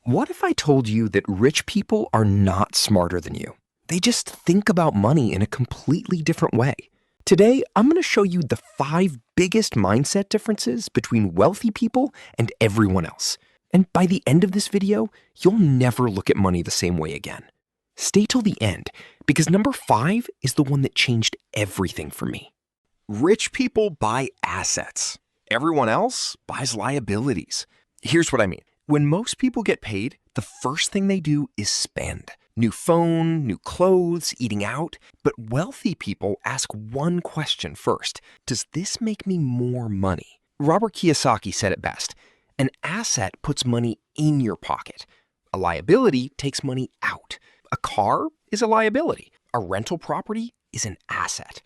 What if I told you that rich people are not smarter than you? They just think about money in a completely different way. Today, I'm going to show you the 5 biggest mindset differences between wealthy people and everyone else. And by the end of this video, you'll never look at money the same way again. Stay till the end, because number 5 is the one that changed everything for me. Rich people buy assets. Everyone else buys liabilities. Here's what I mean. When most people get paid, the first thing they do is spend. New phone, new clothes, eating out. But wealthy people ask one question first. Does this make me more money? Robert Kiyosaki said it best. An asset puts money in your pocket. A liability takes money out. A car is a liability. A rental property is an asset.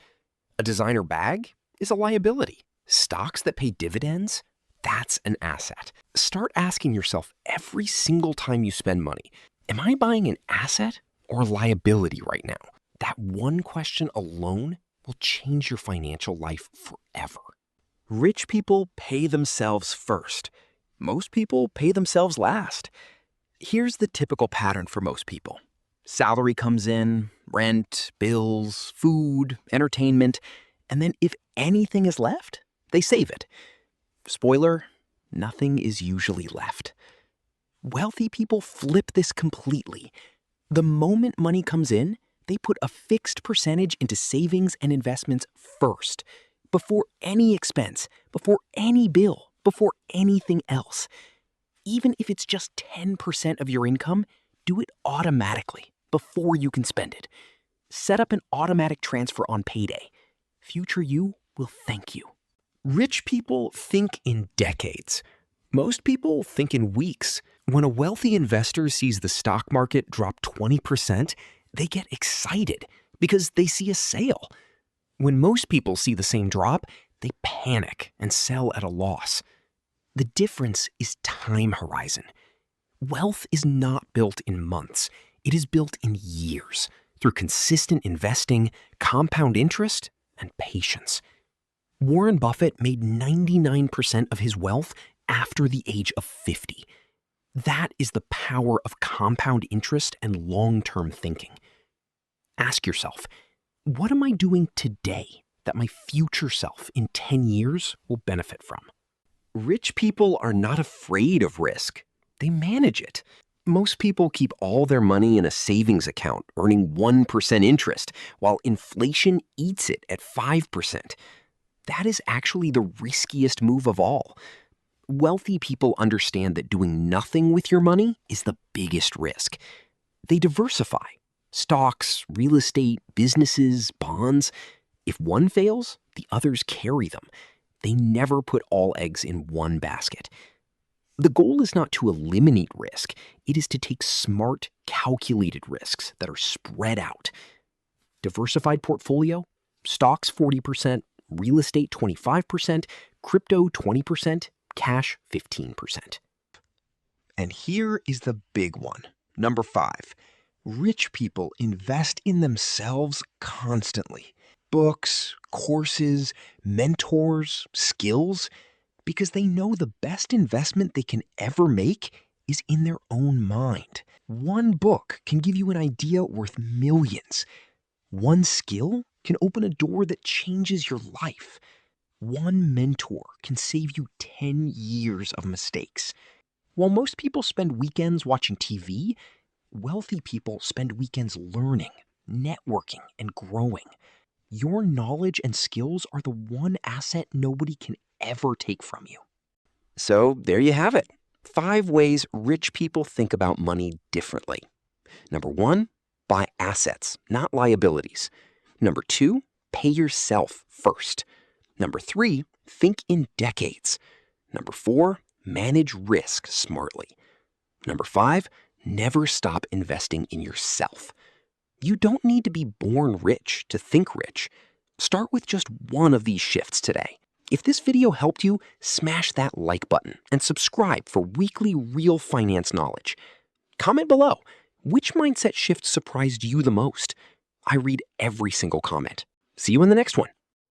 A designer bag is a liability. Stocks that pay dividends, that's an asset. Start asking yourself every single time you spend money, am I buying an asset or a liability right now? That one question alone will change your financial life forever. Rich people pay themselves first. Most people pay themselves last. Here's the typical pattern for most people. Salary comes in, rent, bills, food, entertainment, and then if anything is left, they save it. Spoiler, nothing is usually left. Wealthy people flip this completely. The moment money comes in, they put a fixed percentage into savings and investments first, before any expense, before any bill, before anything else. Even if it's just 10% of your income, do it automatically before you can spend it. Set up an automatic transfer on payday. Future you will thank you. Rich people think in decades. Most people think in weeks. When a wealthy investor sees the stock market drop 20%, they get excited because they see a sale. When most people see the same drop, they panic and sell at a loss. The difference is time horizon. Wealth is not built in months. It is built in years through consistent investing, compound interest, and patience. Warren Buffett made 99% of his wealth after the age of 50. That is the power of compound interest and long-term thinking. Ask yourself, what am I doing today that my future self in 10 years will benefit from? Rich people are not afraid of risk. They manage it. Most people keep all their money in a savings account, earning 1% interest, while inflation eats it at 5%. That is actually the riskiest move of all. Wealthy people understand that doing nothing with your money is the biggest risk. They diversify. Stocks, real estate, businesses, bonds. If one fails, the others carry them. They never put all eggs in one basket. The goal is not to eliminate risk. It is to take smart, calculated risks that are spread out. Diversified portfolio, stocks 40%, real estate 25%, crypto 20%, cash 15%. And here is the big one, number 5. Rich people invest in themselves constantly. Books, courses, mentors, skills, because they know the best investment they can ever make is in their own mind. One book can give you an idea worth millions. One skill can open a door that changes your life. One mentor can save you 10 years of mistakes. While most people spend weekends watching TV, wealthy people spend weekends learning, networking, and growing. Your knowledge and skills are the one asset nobody can ever take from you. So there you have it. 5 ways rich people think about money differently. Number 1, buy assets, not liabilities. Number 2, pay yourself first. Number 3, think in decades. Number 4, manage risk smartly. Number 5, never stop investing in yourself. You don't need to be born rich to think rich. Start with just one of these shifts today. If this video helped you, smash that like button and subscribe for weekly real finance knowledge. Comment below, which mindset shift surprised you the most? I read every single comment. See you in the next one.